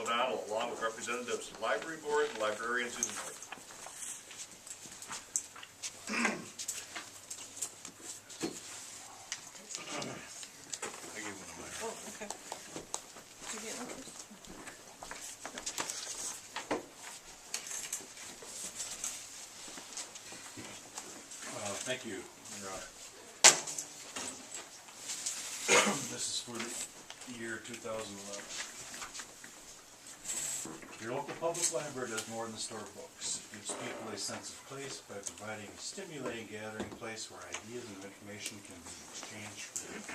O'Donnell, along with representatives of the Library Board and librarians in the board. I gave one of mine. Oh, okay. Did you get one first? Thank you, Your Honor. This is for the year 2011. Your local public library does more than store books. It gives people a sense of place by providing a stimulating gathering place where ideas and information can be exchanged freely.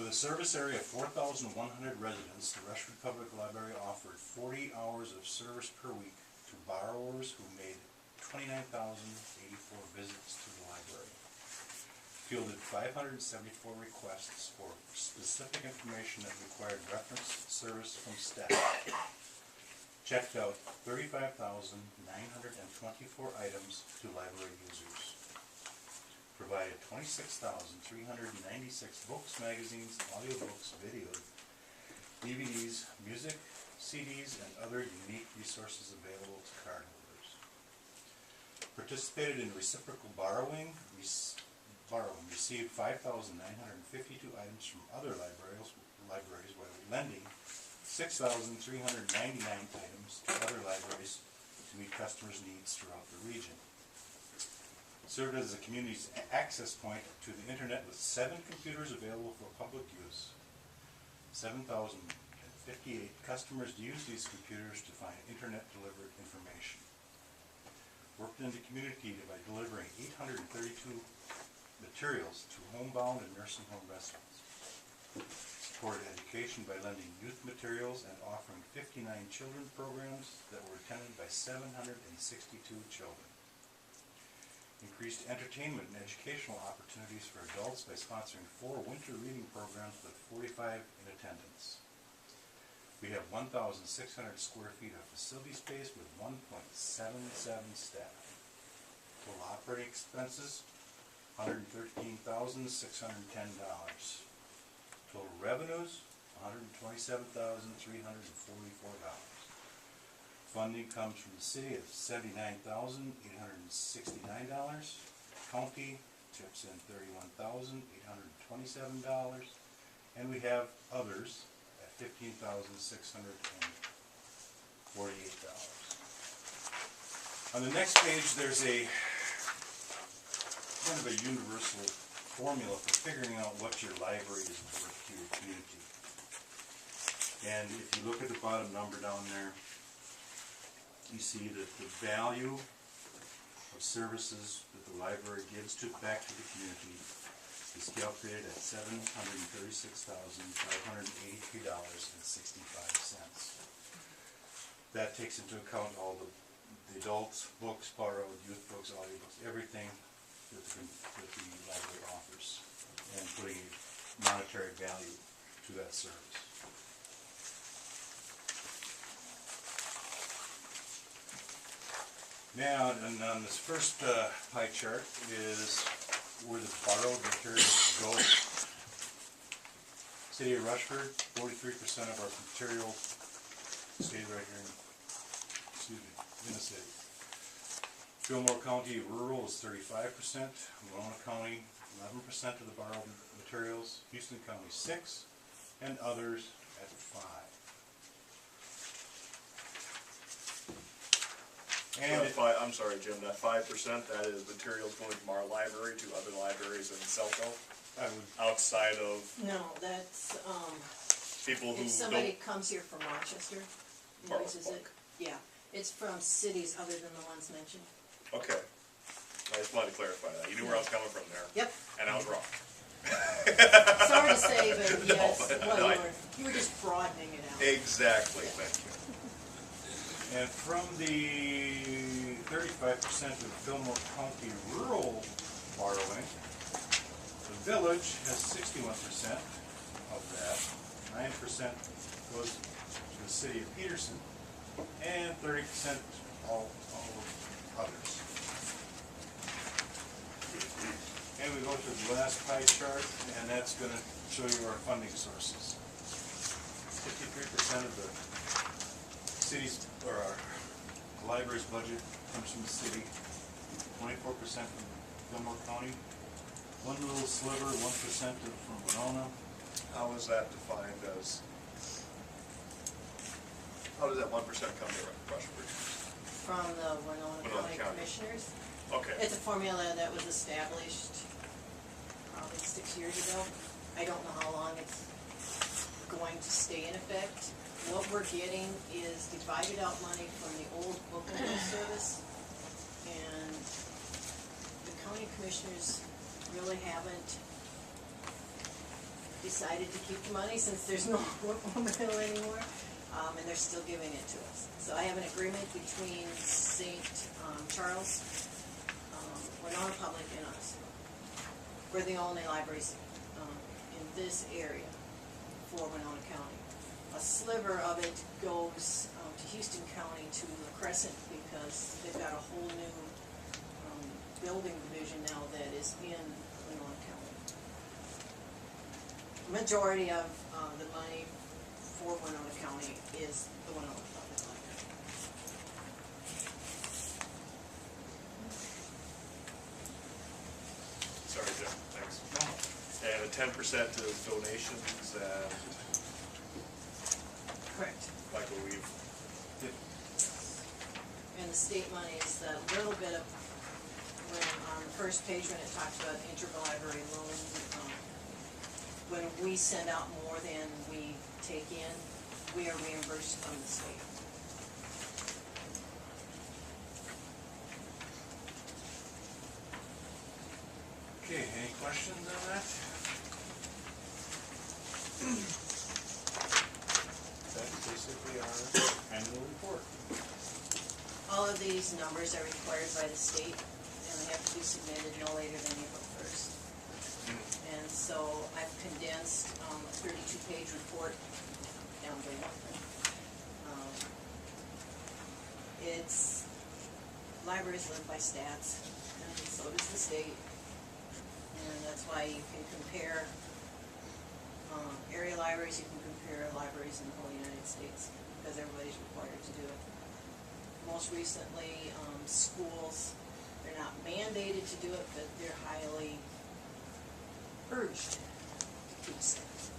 With a service area of 4,100 residents, the Rushford Public Library offered 40 hours of service per week to borrowers who made 29,084 visits to the library, fielded 574 requests for specific information that required reference service from staff, checked out 35,924 items to library users, provided 26,396 books, magazines, audiobooks, videos, DVDs, music, CDs, and other unique resources available to cardholders. Participated in reciprocal borrowing, received 5,952 items from other libraries while lending 6,399 items to other libraries to meet customers' needs throughout the region. Served as the community's access point to the internet with 7 computers available for public use. 7,058 customers used these computers to find internet-delivered information. Worked in the community by delivering 832 materials to homebound and nursing home residents. Supported education by lending youth materials and offering 59 children programs that were attended by 762 children. Increased entertainment and educational opportunities for adults by sponsoring 4 winter reading programs with 45 in attendance. We have 1,600 square feet of facility space with 1.77 staff. Total operating expenses, $113,610. Total revenues, $127,344. Funding comes from the city of $79,869. County chips in $31,827. And we have others at $15,648. On the next page, there's a kind of a universal formula for figuring out what your library is worth to your community. And if you look at the bottom number down there, you see that the value of services that the library gives back to the community is calculated at $736,583.65. That takes into account all the adults, books borrowed, youth books, audiobooks, everything that the library offers, and putting monetary value to that service. Now, and on this first pie chart is where the borrowed materials go. City of Rushford, 43% of our material stayed right here in the city. Fillmore County rural is 35%, Winona County 11% of the borrowed materials, Houston County 6%, and others at 5%. And I'm sorry, Jim, that 5%, that is materials going from our library to other libraries in Selco? Outside of No, that's, people who if somebody don't comes here from Rochester, borrow uses a it, book. yeah, it's from cities other than the ones mentioned. Okay. I just wanted to clarify that. You knew where I was coming from there. Yep. And I was wrong. Sorry to say, but No, yes, but well, no, you were just broadening it out. Exactly, thank you. And from the 35% of Fillmore County rural borrowing, the village has 61% of that. 9% goes to the city of Peterson, and 30% all others. And we go to the last pie chart, and that's going to show you our funding sources. 53% of the city's, or our library's budget comes from the city, 24% from Fillmore County, one little sliver, 1% from Winona. How is that defined as, how does that 1% come to Rushford? From the Winona Winona County County. Commissioners. Okay, It's a formula that was established probably 6 years ago. I don't know how long it's going to stay in effect. What we're getting is divided out money from the old book and bill service. And the county commissioners really haven't decided to keep the money since there's no book and bill anymore. And they're still giving it to us. So I have an agreement between St. Charles, Winona Public, and us. We're the only libraries in this area for Winona County. A sliver of it goes to Houston County to La Crescent because they've got a whole new building division now that is in Winona County. Majority of the money for Winona County is the Winona Public Library. sorry, Jim, thanks. And the 10% is donations and Correct. like what we've, And the state money is the little bit of, when on the first page when it talks about interlibrary loans, when we send out more than we take in, we are reimbursed from the state. Okay, any questions on that? That's basically our annual report. All of these numbers are required by the state, and they have to be submitted no later than April 1st. And so I've condensed a 32-page report down there. It's, libraries live by stats, and so does the state. And that's why you can compare area libraries, you can compare libraries in the whole United States, because everybody's required to do it. Most recently, schools, they're not mandated to do it, but they're highly urged to keep stats.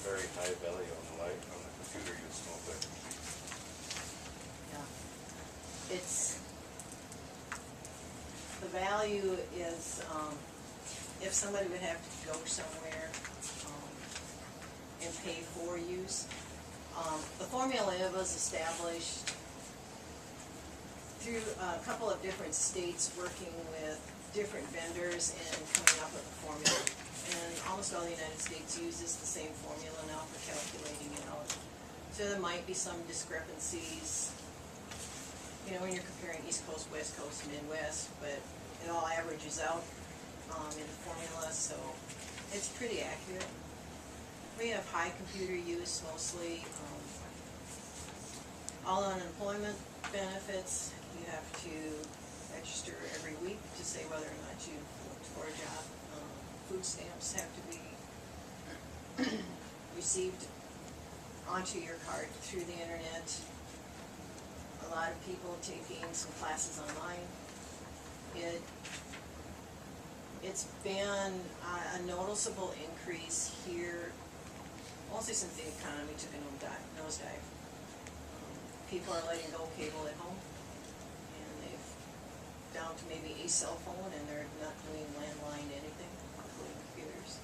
Very high value on the computer use, no but Yeah. It's, the value is, if somebody would have to go somewhere, and pay for use. The formula was established through a couple of different states working with different vendors and coming up with a formula. And almost all the United States uses the same formula now for calculating it out. So there might be some discrepancies, you know, when you're comparing East Coast, West Coast, Midwest, but it all averages out in the formula, so it's pretty accurate. We have high computer use mostly. All unemployment benefits, you have to register every week to say whether or not you looked for a job. Food stamps have to be received onto your card through the internet. A lot of people taking some classes online. It's been a noticeable increase here, mostly since the economy took a nosedive. People are letting go cable at home, and they've down to maybe a cell phone, and they're not doing landline anything, including computers.